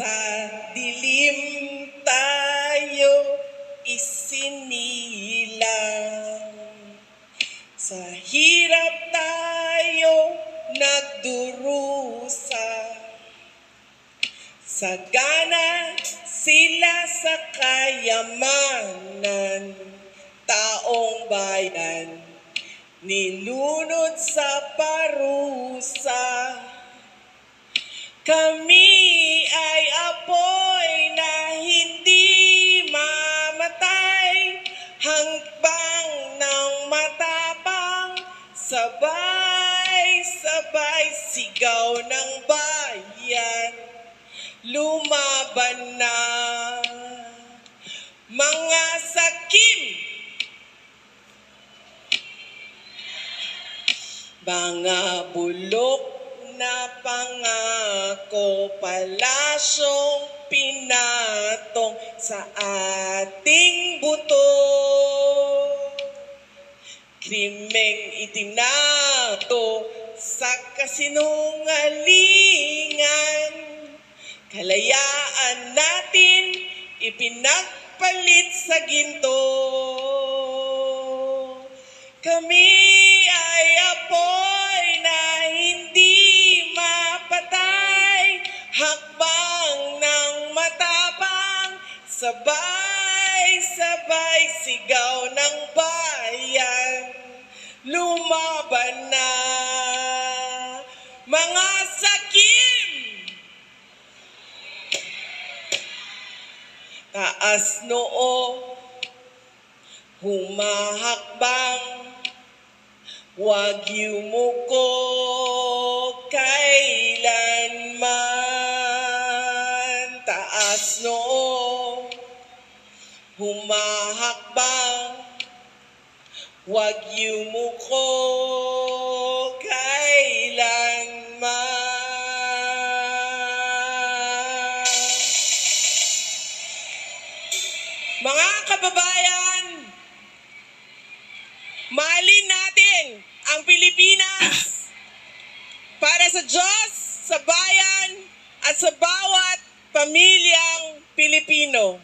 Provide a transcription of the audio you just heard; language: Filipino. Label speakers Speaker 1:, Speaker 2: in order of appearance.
Speaker 1: Sa dilim tayo isinilang, sa hirap tayo nagdurusa, sagana sila sa kayamanan, taong bayan nilunod sa parusa. Kami ay apoy na hindi mamatay, hangbang ng matapang, sabay-sabay sigaw ng bayan, lumaban na mga sakim, mga bulok na pangako, palasyong pinatong sa ating buto, krimeng itinato sa kasinungalingan, kalayaan natin ipinagpalit sa ginto. Kami ay apoy na hindi mapatay, hakbang ng matapang, sabay-sabay sigaw ng bayan, lumaban na mga sakim. Taas noo, humahakbang, huwag yumuko kailanman. Taas noo, humahakbang, huwag yumuko kailanman. Mga kababayan, mahalin natin ang Pilipinas para sa Diyos, sa bayan, at sa bawat pamilyang Pilipino.